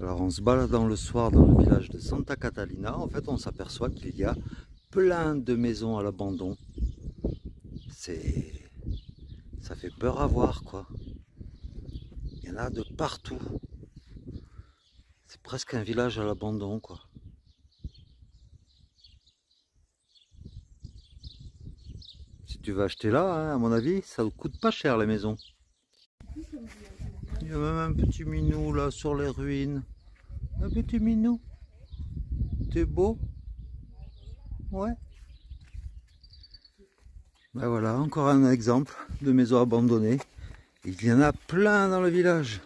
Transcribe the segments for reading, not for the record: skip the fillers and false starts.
Alors en se baladant le soir dans le village de Santa Catalina, en fait on s'aperçoit qu'il y a plein de maisons à l'abandon. Ça fait peur à voir quoi. Il y en a de partout. C'est presque un village à l'abandon quoi. Si tu veux acheter là, hein, à mon avis, ça ne coûte pas cher les maisons. Il y a même un petit minou là sur les ruines. Un petit minou. T'es beau? Ouais. Ben voilà, encore un exemple de maison abandonnée. Il y en a plein dans le village.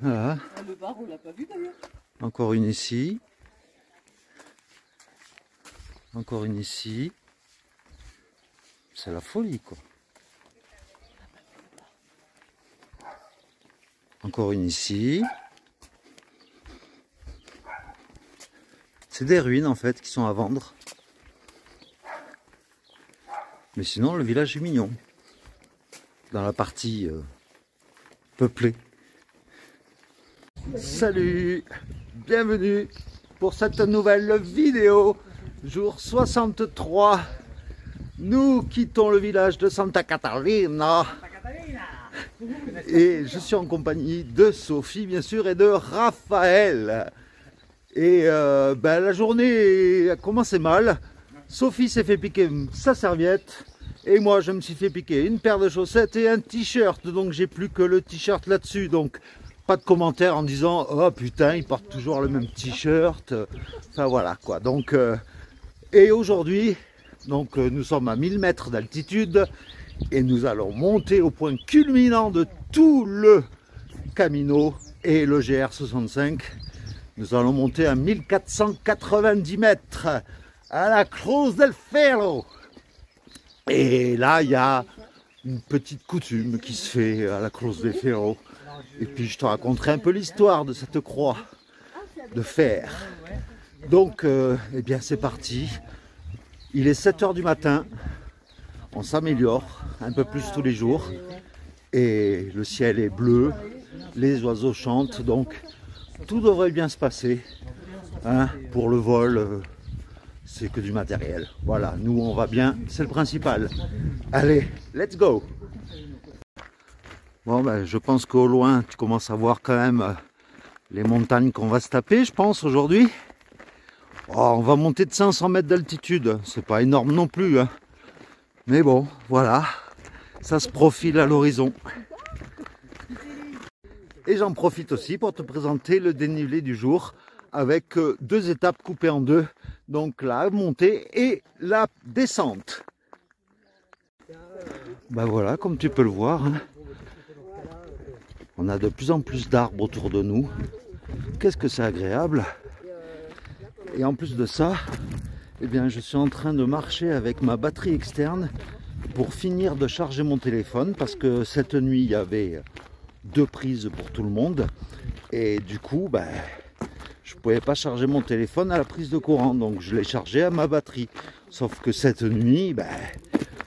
Voilà. Le bar, on l'a pas vu d'ailleurs. Encore une ici. Encore une ici. C'est la folie quoi. Encore une ici. C'est des ruines en fait qui sont à vendre. Mais sinon le village est mignon. Dans la partie peuplée. Salut! Bienvenue pour cette nouvelle vidéo. Jour 63. Nous quittons le village de Santa Catalina. Et je suis en compagnie de Sophie bien sûr et de Raphaël. Et la journée a commencé mal. Sophie s'est fait piquer sa serviette. Et moi je me suis fait piquer une paire de chaussettes et un t-shirt. Donc j'ai plus que le t-shirt là-dessus. Donc pas de commentaires en disant oh putain ils portent toujours le même t-shirt. Enfin voilà quoi. Donc et aujourd'hui donc nous sommes à 1000 mètres d'altitude. Et nous allons monter au point culminant de tout le Camino et le GR65. Nous allons monter à 1490 mètres à la Cruz del Ferro. Et là, il y a une petite coutume qui se fait à la Cruz del Ferro. Et puis, je te raconterai un peu l'histoire de cette croix de fer. Donc, eh bien, c'est parti. Il est 7 h du matin. On s'améliore un peu plus tous les jours et le ciel est bleu, les oiseaux chantent, donc tout devrait bien se passer. Hein, pour le vol, c'est que du matériel. Voilà, nous on va bien, c'est le principal. Allez, let's go! Bon, ben, je pense qu'au loin, tu commences à voir quand même les montagnes qu'on va se taper, je pense, aujourd'hui. Oh, on va monter de 500 mètres d'altitude, c'est pas énorme non plus, hein. Mais bon, voilà, ça se profile à l'horizon. Et j'en profite aussi pour te présenter le dénivelé du jour avec deux étapes coupées en deux. Donc la montée et la descente. Ben voilà, comme tu peux le voir, hein, on a de plus en plus d'arbres autour de nous. Qu'est-ce que c'est agréable. Et en plus de ça, eh bien, je suis en train de marcher avec ma batterie externe pour finir de charger mon téléphone parce que cette nuit il y avait 2 prises pour tout le monde et du coup je pouvais pas charger mon téléphone à la prise de courant, donc je l'ai chargé à ma batterie. Sauf que cette nuit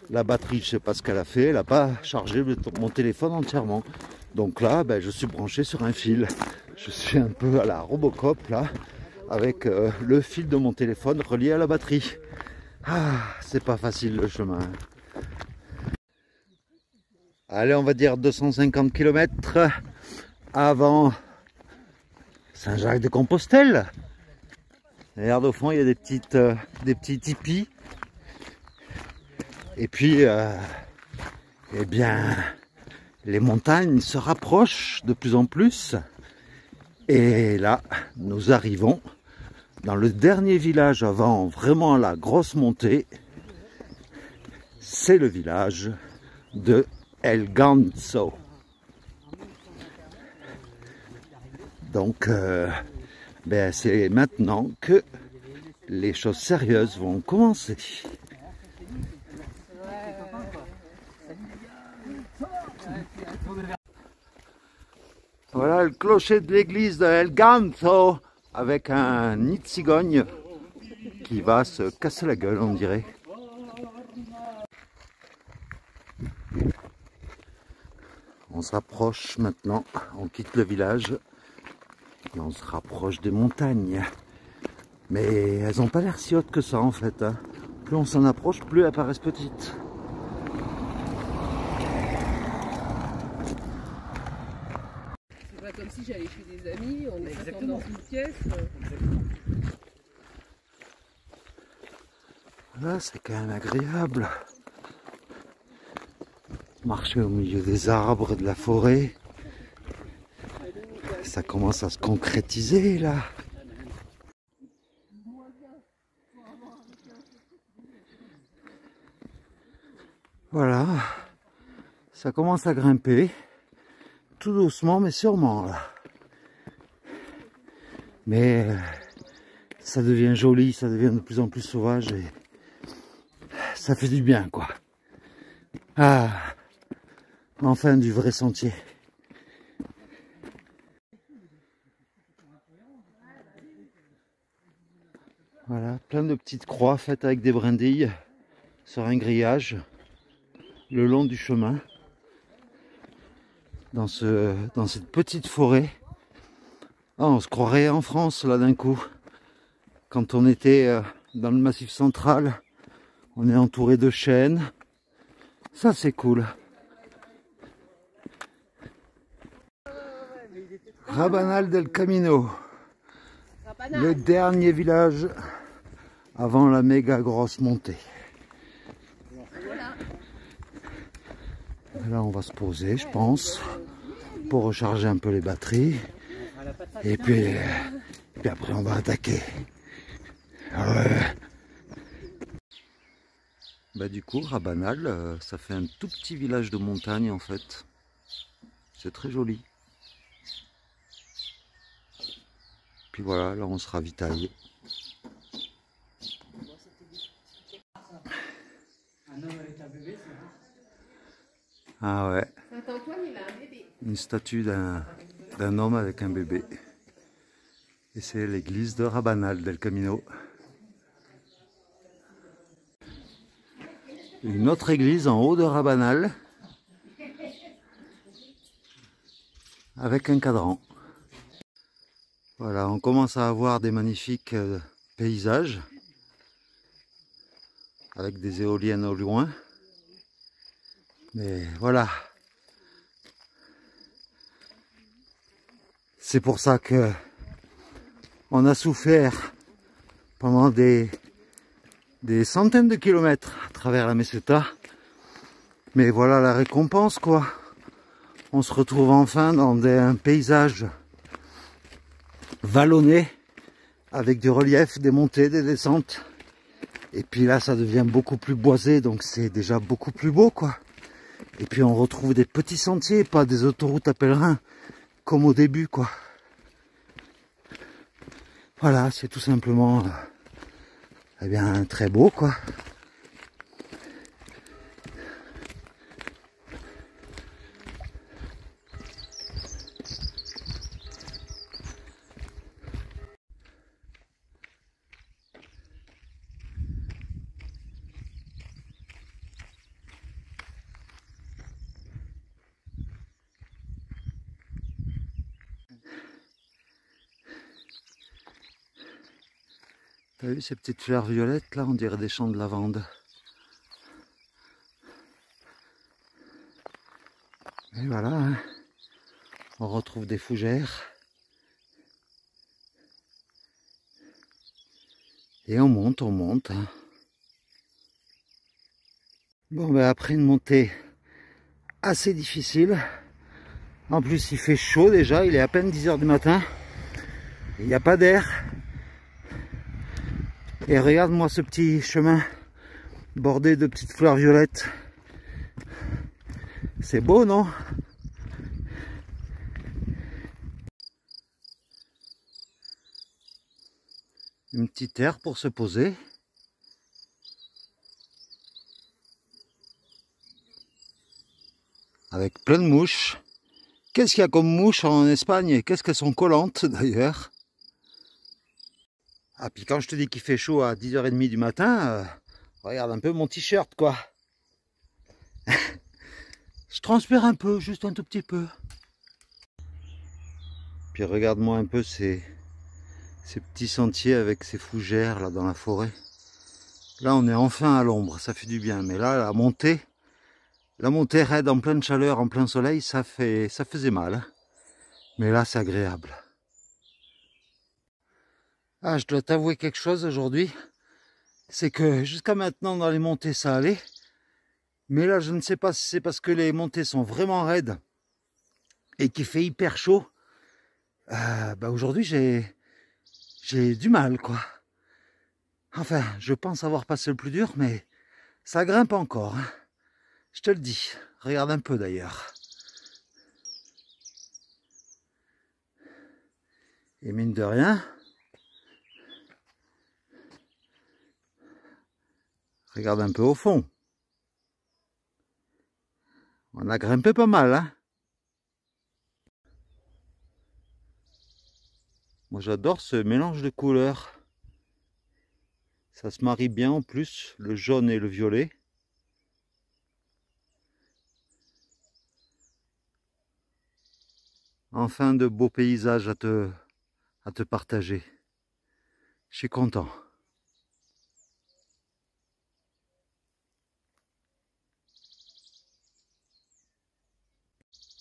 la batterie, je sais pas ce qu'elle a fait, elle n'a pas chargé mon téléphone entièrement. Donc là je suis branché sur un fil. Je suis un peu à la Robocop là, avec le fil de mon téléphone relié à la batterie. Ah, c'est pas facile le chemin. Allez, on va dire 250 km avant Saint-Jacques-de-Compostelle. Regarde au fond, il y a des petits tipis. Et puis, eh bien, les montagnes se rapprochent de plus en plus. Et là, nous arrivons dans le dernier village avant vraiment la grosse montée. C'est le village de El Ganso. Donc, c'est maintenant que les choses sérieuses vont commencer. Voilà le clocher de l'église de El Ganso avec un nid de cigogne qui va se casser la gueule, on dirait. On s'approche maintenant, on quitte le village et on se rapproche des montagnes. Mais elles n'ont pas l'air si hautes que ça en fait. Hein. Plus on s'en approche, plus elles paraissent petites. C'est pas comme si j'allais chez des amis, on est exactement dans une pièce. Là, c'est quand même agréable. Marcher au milieu des arbres, de la forêt. Ça commence à se concrétiser là. Voilà. Ça commence à grimper. Tout doucement mais sûrement là. Mais ça devient joli, ça devient de plus en plus sauvage et ça fait du bien quoi. Ah, enfin du vrai sentier. Voilà, plein de petites croix faites avec des brindilles sur un grillage le long du chemin. Dans cette petite forêt. Ah, on se croirait en France là d'un coup. Quand on était dans le Massif central, on est entouré de chênes. Ça c'est cool. Rabanal del Camino. Le dernier village avant la méga grosse montée. Là on va se poser je pense pour recharger un peu les batteries et puis après on va attaquer. Bah du coup Rabanal ça fait un tout petit village de montagne en fait. C'est très joli. Puis voilà, là on se ravitaille. Ah ouais. Saint-Antoine, il a un bébé. Une statue d'un homme avec un bébé. Et c'est l'église de Rabanal del Camino. Une autre église en haut de Rabanal. Avec un cadran. Voilà, on commence à avoir des magnifiques paysages. Avec des éoliennes au loin. Mais voilà. C'est pour ça que on a souffert pendant des centaines de kilomètres à travers la Meseta. Mais voilà la récompense quoi. On se retrouve enfin dans un paysage vallonné avec du relief, des montées, des descentes. Et puis là ça devient beaucoup plus boisé donc c'est déjà beaucoup plus beau quoi. Et puis on retrouve des petits sentiers, pas des autoroutes à pèlerins comme au début quoi. Voilà, c'est tout simplement eh bien très beau quoi. T'as vu ces petites fleurs violettes là, on dirait des champs de lavande. Et voilà, hein. On retrouve des fougères. Et on monte, on monte. Hein. Bon ben après une montée assez difficile. En plus il fait chaud déjà, il est à peine 10 h du matin. Il n'y a pas d'air. Et regarde-moi ce petit chemin bordé de petites fleurs violettes. C'est beau, non? Une petite aire pour se poser. Avec plein de mouches. Qu'est-ce qu'il y a comme mouches en Espagne? Qu'est-ce qu'elles sont collantes d'ailleurs? Ah, puis quand je te dis qu'il fait chaud à 10 h 30 du matin, regarde un peu mon t-shirt quoi. Je transpire un peu, juste un tout petit peu. Puis regarde-moi un peu ces petits sentiers avec ces fougères là dans la forêt. Là on est enfin à l'ombre, ça fait du bien. Mais là la montée raide en pleine chaleur, en plein soleil, ça faisait mal. Mais là c'est agréable. Ah, je dois t'avouer quelque chose aujourd'hui. C'est que jusqu'à maintenant dans les montées ça allait. Mais là je ne sais pas si c'est parce que les montées sont vraiment raides et qu'il fait hyper chaud. Aujourd'hui j'ai du mal quoi. Enfin, je pense avoir passé le plus dur, mais ça grimpe encore, hein. Je te le dis, regarde un peu d'ailleurs. Et mine de rien, regarde un peu au fond. On a grimpé pas mal, hein. Moi j'adore ce mélange de couleurs. Ça se marie bien en plus, le jaune et le violet. Enfin de beaux paysages à te partager. Je suis content.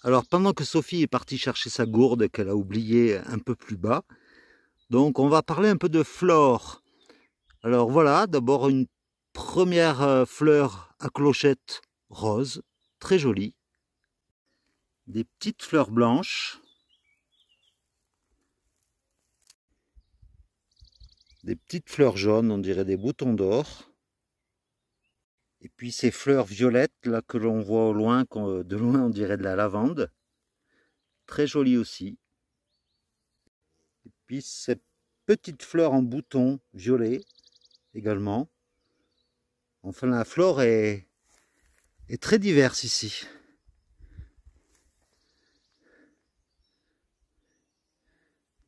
Alors pendant que Sophie est partie chercher sa gourde qu'elle a oubliée un peu plus bas, donc on va parler un peu de flore. Alors voilà, d'abord une première fleur à clochette rose, très jolie. Des petites fleurs blanches. Des petites fleurs jaunes, on dirait des boutons d'or. Et puis ces fleurs violettes là que l'on voit au loin, de loin on dirait de la lavande. Très jolie aussi. Et puis ces petites fleurs en bouton violet également. Enfin la flore est très diverse ici.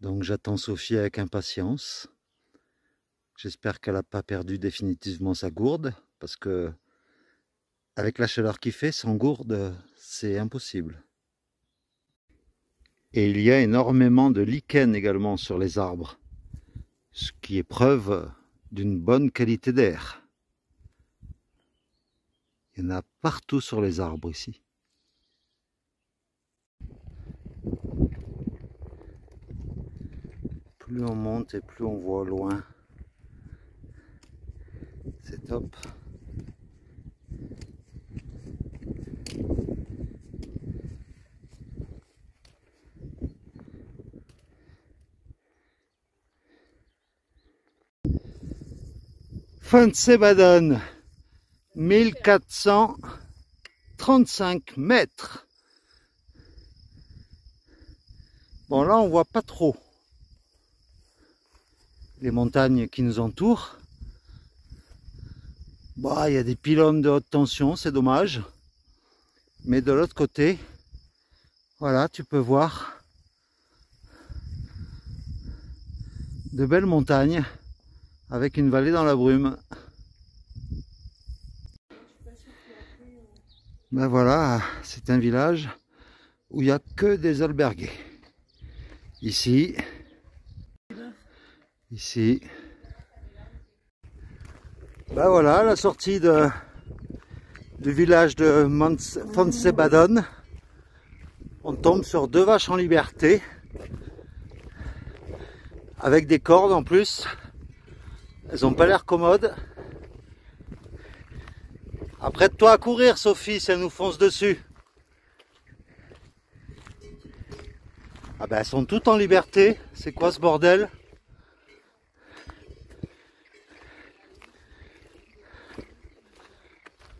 Donc j'attends Sophie avec impatience. J'espère qu'elle n'a pas perdu définitivement sa gourde, parce que avec la chaleur qu'il fait, sans gourde, c'est impossible. Et il y a énormément de lichen également sur les arbres, ce qui est preuve d'une bonne qualité d'air. Il y en a partout sur les arbres ici. Plus on monte et plus on voit au loin. C'est top. Fontsebadon, 1435 mètres. Bon là on voit pas trop les montagnes qui nous entourent. Bah, il y a des pylônes de haute tension, c'est dommage. Mais de l'autre côté, voilà, tu peux voir de belles montagnes avec une vallée dans la brume. Ben voilà, c'est un village où il n'y a que des albergues. Ici, ici. Ben voilà, la sortie du village de Fontsebadon. On tombe sur deux vaches en liberté, avec des cordes en plus. Elles n'ont pas l'air commodes. Apprête-toi à courir, Sophie, si elles nous foncent dessus. Ah ben elles sont toutes en liberté. C'est quoi ce bordel?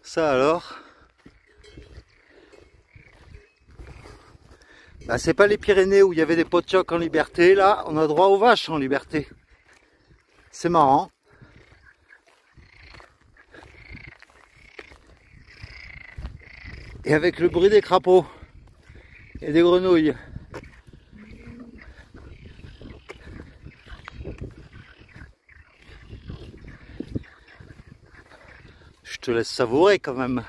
Ça alors? Ben, c'est pas les Pyrénées où il y avait des potchocs en liberté. Là, on a droit aux vaches en liberté. C'est marrant. Et avec le bruit des crapauds et des grenouilles. Je te laisse savourer quand même.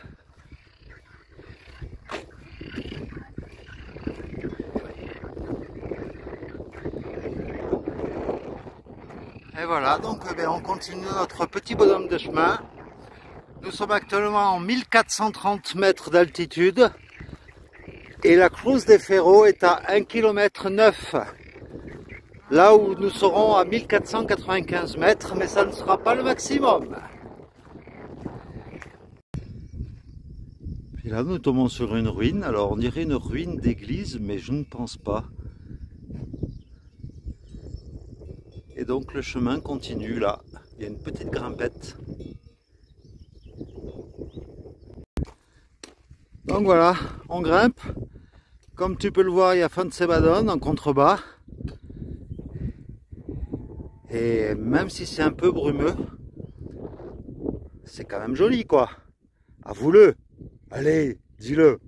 Et voilà, donc on continue notre petit bonhomme de chemin. Nous sommes actuellement en 1430 mètres d'altitude et la Cruz de Ferro est à 1,9 km. Là où nous serons à 1495 mètres, mais ça ne sera pas le maximum. Puis là, nous tombons sur une ruine. Alors, on dirait une ruine d'église, mais je ne pense pas. Et donc, le chemin continue là. Il y a une petite grimpette. Donc voilà, on grimpe. Comme tu peux le voir, il y a Fontsebadon en contrebas. Et même si c'est un peu brumeux, c'est quand même joli quoi. Avoue-le. Allez, dis-le.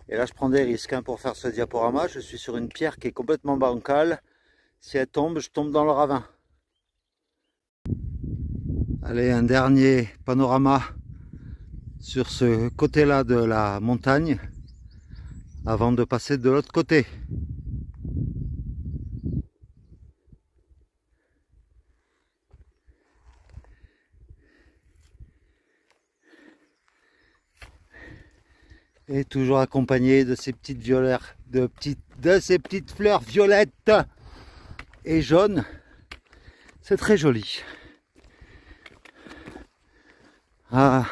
Et là je prends des risques hein, pour faire ce diaporama. Je suis sur une pierre qui est complètement bancale. Si elle tombe, je tombe dans le ravin. Allez, un dernier panorama sur ce côté-là de la montagne avant de passer de l'autre côté. Et toujours accompagné de ces petites ces petites fleurs violettes et jaunes. C'est très joli. Ah,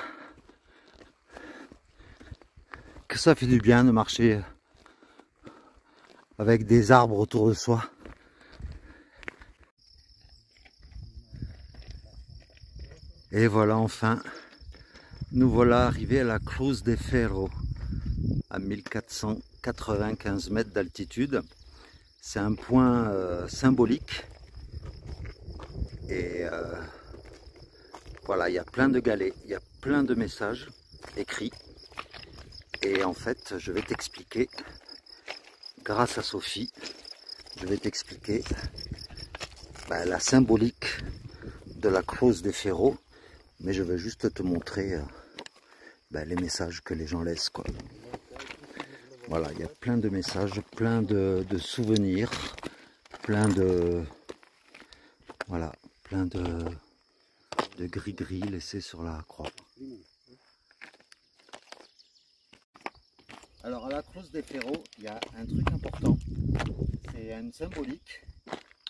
que ça fait du bien de marcher avec des arbres autour de soi. Et voilà, enfin, nous voilà arrivés à la Cruz de Ferro, à 1495 mètres d'altitude. C'est un point symbolique. Et voilà, il y a plein de galets, il y a plein de messages écrits. Et en fait, je vais t'expliquer, grâce à Sophie, je vais t'expliquer la symbolique de la Cruz de Ferro. Mais je veux juste te montrer les messages que les gens laissent, quoi. Voilà, il y a plein de messages, plein de souvenirs, plein de... Voilà, plein de gris-gris laissés sur la croix. Alors à la Cruz de Ferro, il y a un truc important. C'est une symbolique,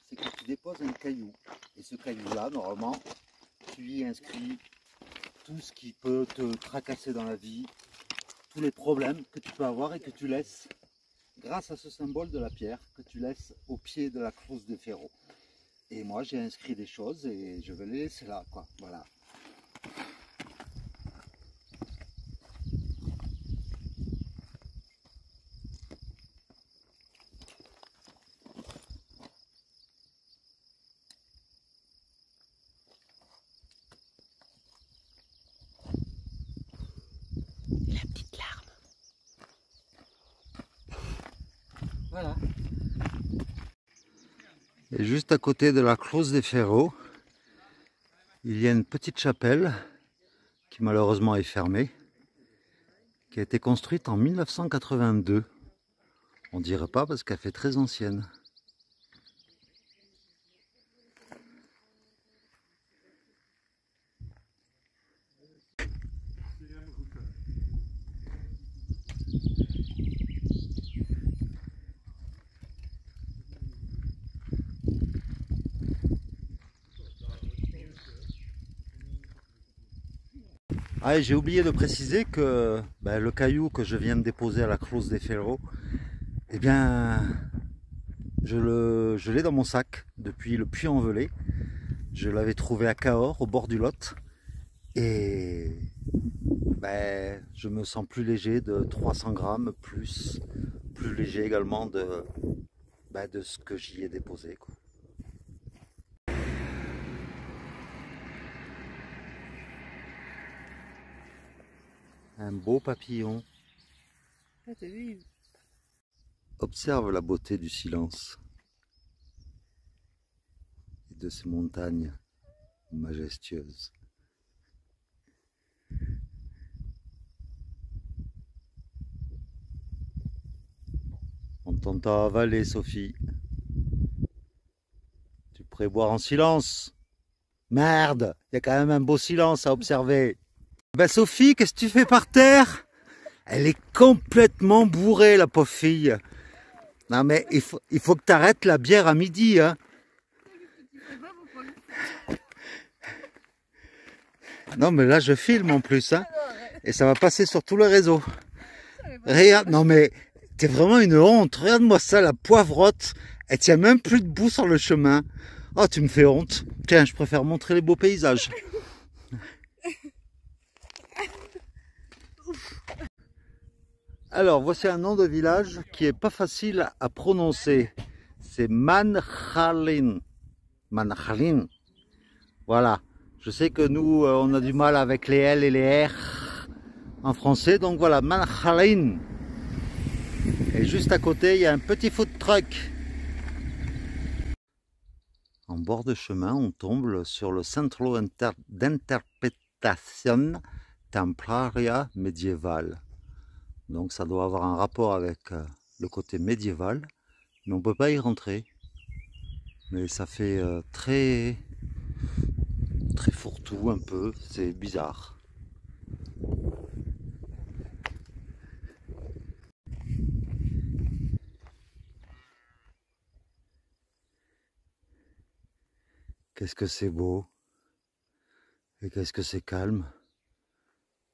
c'est que tu déposes un caillou. Et ce caillou-là, normalement, tu y inscris tout ce qui peut te tracasser dans la vie, tous les problèmes que tu peux avoir et que tu laisses, grâce à ce symbole de la pierre, que tu laisses au pied de la Cruz de Ferro. Et moi j'ai inscrit des choses et je vais les laisser là, quoi. Voilà. La petite larme. Voilà. Et juste à côté de la Cruz de Ferro, il y a une petite chapelle qui malheureusement est fermée, qui a été construite en 1982. On dirait pas parce qu'elle fait très ancienne. Ah, j'ai oublié de préciser que le caillou que je viens de déposer à la Cruz de Ferro, eh bien, je l'ai dans mon sac depuis le Puy-en-Velay. Je l'avais trouvé à Cahors, au bord du Lot. Et je me sens plus léger de 300 grammes, plus léger également de ce que j'y ai déposé, quoi. Un beau papillon. Ah, t'as vu? Observe la beauté du silence et de ces montagnes majestueuses. Quand on t'a avalé, Sophie. Tu pourrais boire en silence. Merde, il y a quand même un beau silence à observer. Ben Sophie, qu'est-ce que tu fais par terre? Elle est complètement bourrée, la pauvre fille. Non mais il faut que tu arrêtes la bière à midi. Hein. Non mais là je filme en plus. Hein, et ça va passer sur tout le réseau. Regarde, non mais t'es vraiment une honte. Regarde-moi ça, la poivrotte. Elle tient même plus debout sur le chemin. Oh, tu me fais honte. Tiens, je préfère montrer les beaux paysages. Alors, voici un nom de village qui est pas facile à prononcer. C'est Manhalin. Manhalin. Voilà. Je sais que nous, on a du mal avec les L et les R en français. Donc voilà, Manhalin. Et juste à côté, il y a un petit food truck. En bord de chemin, on tombe sur le Centro d'Interpretación Templaria Medieval. Donc ça doit avoir un rapport avec le côté médiéval, mais on ne peut pas y rentrer. Mais ça fait très fourre-tout un peu, c'est bizarre. Qu'est-ce que c'est beau et qu'est-ce que c'est calme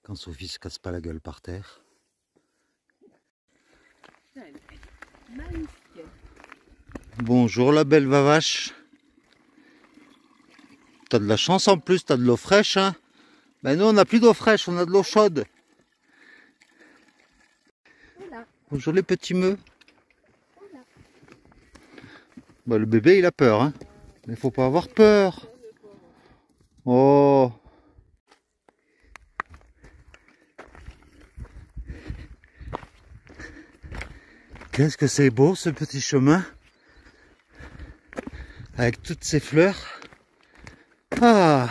quand Sophie se casse pas la gueule par terre. Bonjour la belle vavache. T'as de la chance en plus, t'as de l'eau fraîche. Hein, ben nous on n'a plus d'eau fraîche, on a de l'eau chaude. Voilà. Bonjour les petits meux. Voilà. Ben, le bébé il a peur, hein. Mais faut pas avoir peur. Oh. Qu'est-ce que c'est beau ce petit chemin. Avec toutes ces fleurs. Ah.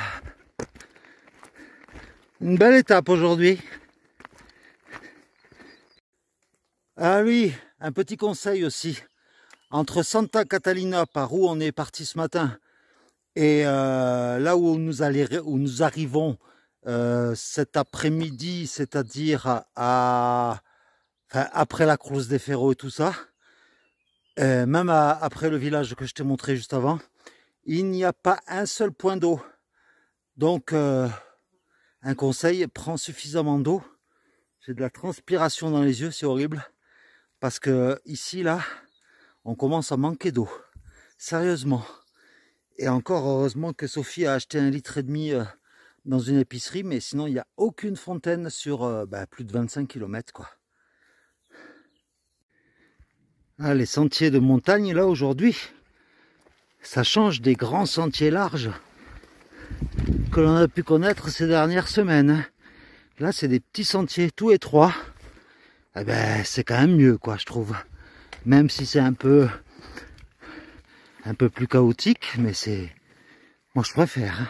Une belle étape aujourd'hui. Ah oui, un petit conseil aussi. Entre Santa Catalina, par où on est parti ce matin, et là où nous arrivons cet après-midi, c'est-à-dire après la Cruz de Ferro et tout ça, même après le village que je t'ai montré juste avant, il n'y a pas un seul point d'eau. Donc, un conseil, prends suffisamment d'eau. J'ai de la transpiration dans les yeux, c'est horrible. Parce que ici, là, on commence à manquer d'eau. Sérieusement. Et encore, heureusement que Sophie a acheté 1,5 litre dans une épicerie. Mais sinon, il n'y a aucune fontaine sur plus de 25 km, quoi. Ah, les sentiers de montagne, là, aujourd'hui, ça change des grands sentiers larges que l'on a pu connaître ces dernières semaines. Là, c'est des petits sentiers tout étroits. Eh ben, c'est quand même mieux, quoi, je trouve. Même si c'est un peu plus chaotique, mais c'est... Moi, je préfère. Hein.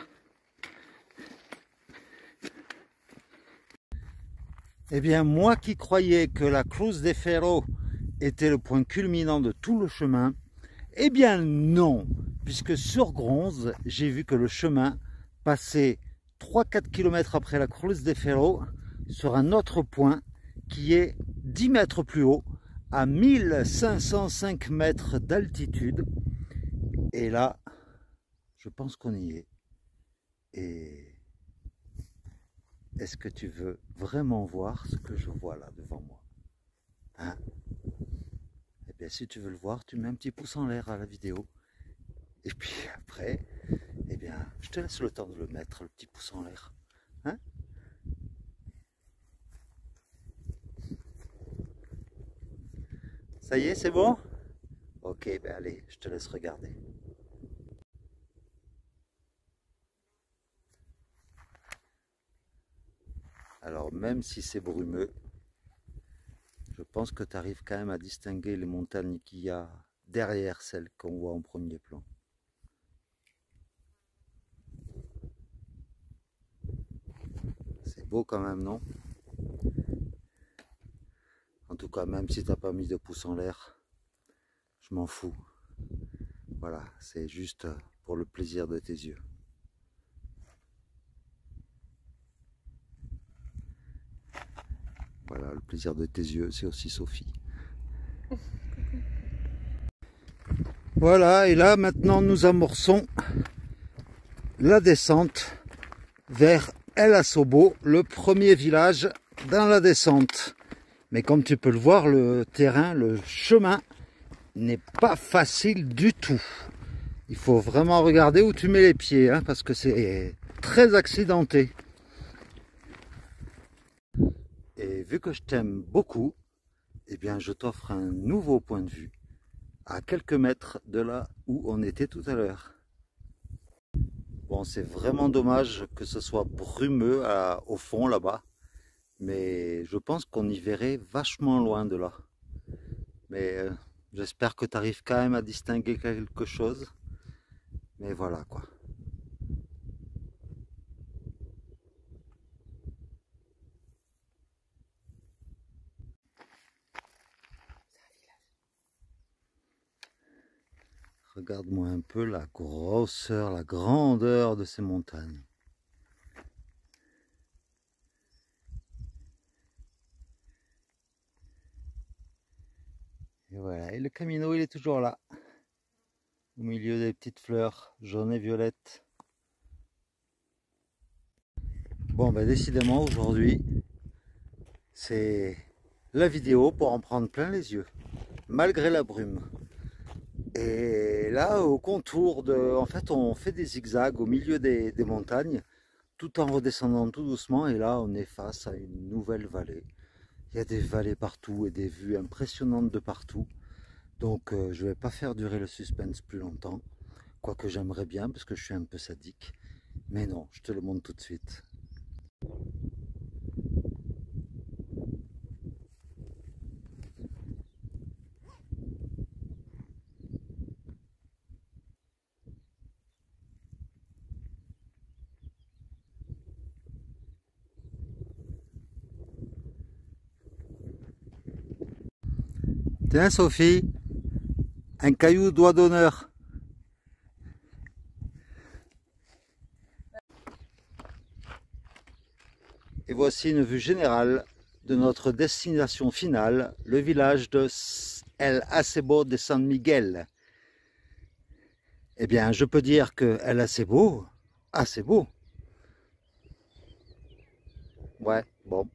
Eh bien, moi qui croyais que la Cruz de Ferro était le point culminant de tout le chemin, eh bien non, puisque sur Gronze, j'ai vu que le chemin passait 3-4 km après la Cruz de Ferro sur un autre point qui est 10 mètres plus haut, à 1505 mètres d'altitude. Et là, je pense qu'on y est. Et est-ce que tu veux vraiment voir ce que je vois là devant moi? Hein? Eh bien, si tu veux le voir, tu mets un petit pouce en l'air à la vidéo. Et puis après, eh bien, je te laisse le temps de le mettre, le petit pouce en l'air. Hein? Ça y est, c'est bon? Ok, ben allez, je te laisse regarder. Alors, même si c'est brumeux, je pense que tu arrives quand même à distinguer les montagnes qu'il y a derrière celles qu'on voit en premier plan. C'est beau quand même, non? En tout cas, même si tu n'as pas mis de pouce en l'air, je m'en fous. Voilà, c'est juste pour le plaisir de tes yeux. Voilà, le plaisir de tes yeux, c'est aussi Sophie. Voilà, et là maintenant nous amorçons la descente vers El Asobo, le premier village dans la descente. Mais comme tu peux le voir, le terrain, le chemin n'est pas facile du tout. Il faut vraiment regarder où tu mets les pieds, hein, parce que c'est très accidenté. Et vu que je t'aime beaucoup, eh bien je t'offre un nouveau point de vue, à quelques mètres de là où on était tout à l'heure. Bon, c'est vraiment dommage que ce soit brumeux au fond là-bas, mais je pense qu'on y verrait vachement loin de là. Mais j'espère que tu arrives quand même à distinguer quelque chose. Mais voilà quoi. Regarde-moi un peu la grosseur, la grandeur de ces montagnes. Et voilà, et le Camino il est toujours là, au milieu des petites fleurs jaunes et violettes. Bon ben décidément aujourd'hui, c'est la vidéo pour en prendre plein les yeux, malgré la brume. Et là, au contour en fait, on fait des zigzags au milieu des montagnes, tout en redescendant tout doucement. Et là, on est face à une nouvelle vallée. Il y a des vallées partout et des vues impressionnantes de partout. Donc, je ne vais pas faire durer le suspense plus longtemps. Quoique j'aimerais bien, parce que je suis un peu sadique. Mais non, je te le montre tout de suite. Tiens Sophie, un caillou doigt d'honneur. Et voici une vue générale de notre destination finale, le village de El Acebo de San Miguel. Eh bien, je peux dire que El Acebo, c'est beau. Ouais, bon.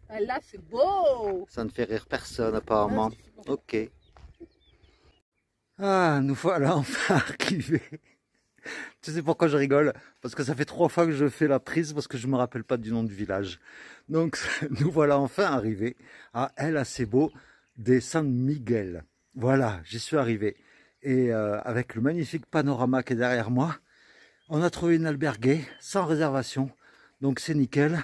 Là, c'est beau. Ça ne fait rire personne apparemment. Ok. Ah, nous voilà enfin arrivés. Tu sais pourquoi je rigole? Parce que ça fait 3 fois que je fais la prise parce que je ne me rappelle pas du nom du village. Donc nous voilà enfin arrivés à El Acebo de San Miguel. Voilà, j'y suis arrivé. Et avec le magnifique panorama qui est derrière moi, on a trouvé une alberguée sans réservation. Donc c'est nickel.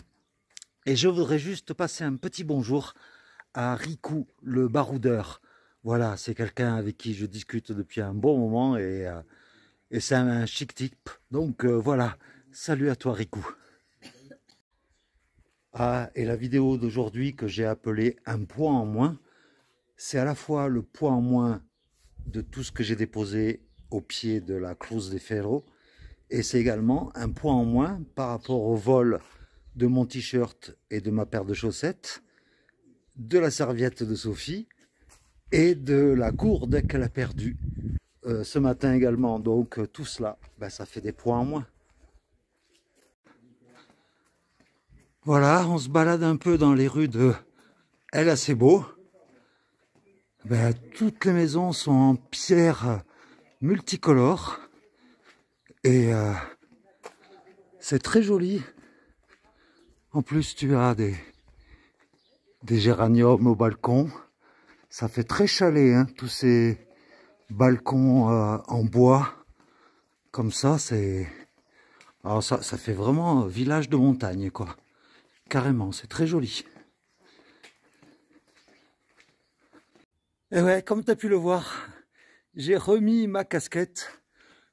Et je voudrais juste passer un petit bonjour à Riku, le baroudeur. Voilà, c'est quelqu'un avec qui je discute depuis un bon moment et c'est un chic type. Donc voilà, salut à toi Riku. Ah, et la vidéo d'aujourd'hui que j'ai appelée un poids en moins, c'est à la fois le poids en moins de tout ce que j'ai déposé au pied de la Cruz de Ferro et c'est également un poids en moins par rapport au vol de mon t-shirt et de ma paire de chaussettes, de la serviette de Sophie et de la gourde qu'elle a perdue ce matin également. Donc tout cela, ben, ça fait des poids en moins. Voilà, on se balade un peu dans les rues de El Acebo. Ben, toutes les maisons sont en pierre multicolore et c'est très joli. En plus, tu as des géraniums au balcon. Ça fait très chalet, hein, tous ces balcons en bois. Comme ça, c'est... Alors ça fait vraiment village de montagne, quoi. Carrément, c'est très joli. Et ouais, comme tu as pu le voir, j'ai remis ma casquette.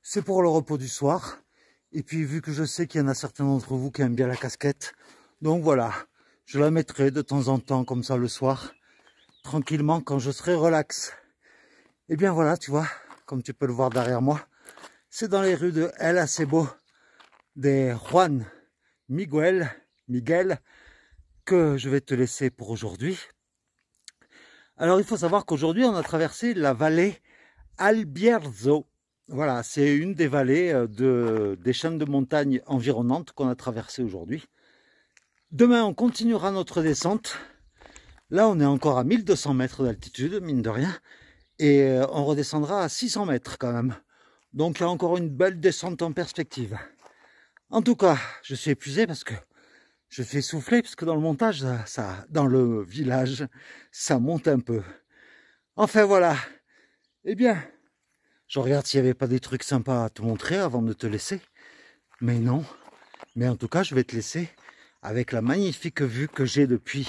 C'est pour le repos du soir. Et puis, vu que je sais qu'il y en a certains d'entre vous qui aiment bien la casquette, donc voilà, je la mettrai de temps en temps comme ça le soir, tranquillement quand je serai relax. Et bien voilà, tu vois, comme tu peux le voir derrière moi, c'est dans les rues de El Acebo de Juan Miguel que je vais te laisser pour aujourd'hui. Alors il faut savoir qu'aujourd'hui on a traversé la vallée Albierzo. Voilà, c'est une des vallées des chaînes de montagnes environnantes qu'on a traversées aujourd'hui. Demain on continuera notre descente. Là on est encore à 1200 mètres d'altitude, mine de rien. Et on redescendra à 600 mètres quand même. Donc il y a encore une belle descente en perspective. En tout cas, je suis épuisé parce que je fais souffler, parce que dans le montage, dans le village, ça monte un peu. Enfin voilà. Eh bien, je regarde s'il n'y avait pas des trucs sympas à te montrer avant de te laisser. Mais non. Mais en tout cas, je vais te laisser avec la magnifique vue que j'ai depuis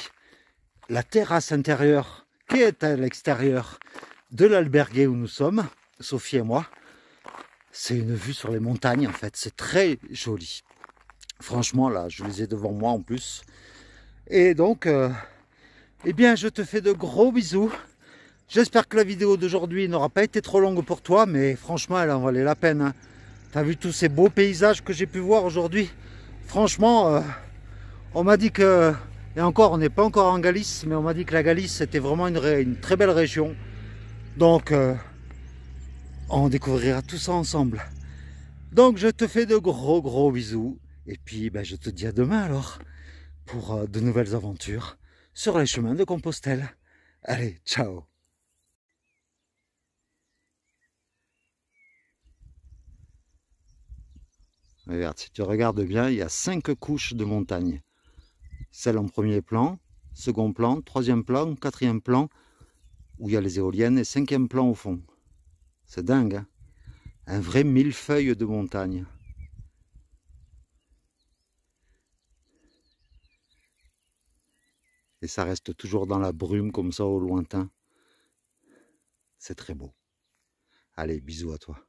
la terrasse intérieure qui est à l'extérieur de l'albergue où nous sommes, Sophie et moi. C'est une vue sur les montagnes en fait, c'est très joli. Franchement là, je les ai devant moi en plus. Et donc, eh bien je te fais de gros bisous. J'espère que la vidéo d'aujourd'hui n'aura pas été trop longue pour toi, mais franchement elle en valait la peine. Hein. T'as vu tous ces beaux paysages que j'ai pu voir aujourd'hui? Franchement, on m'a dit que, et encore on n'est pas encore en Galice, mais on m'a dit que la Galice c'était vraiment une très belle région. Donc, on découvrira tout ça ensemble. Donc je te fais de gros bisous. Et puis ben, je te dis à demain alors. Pour de nouvelles aventures sur les chemins de Compostelle. Allez, ciao! Regarde, si tu regardes bien, il y a 5 couches de montagnes. Celle en premier plan, second plan, troisième plan, quatrième plan, où il y a les éoliennes, et cinquième plan au fond. C'est dingue, hein? Un vrai millefeuille de montagne. Et ça reste toujours dans la brume comme ça au lointain. C'est très beau. Allez, bisous à toi.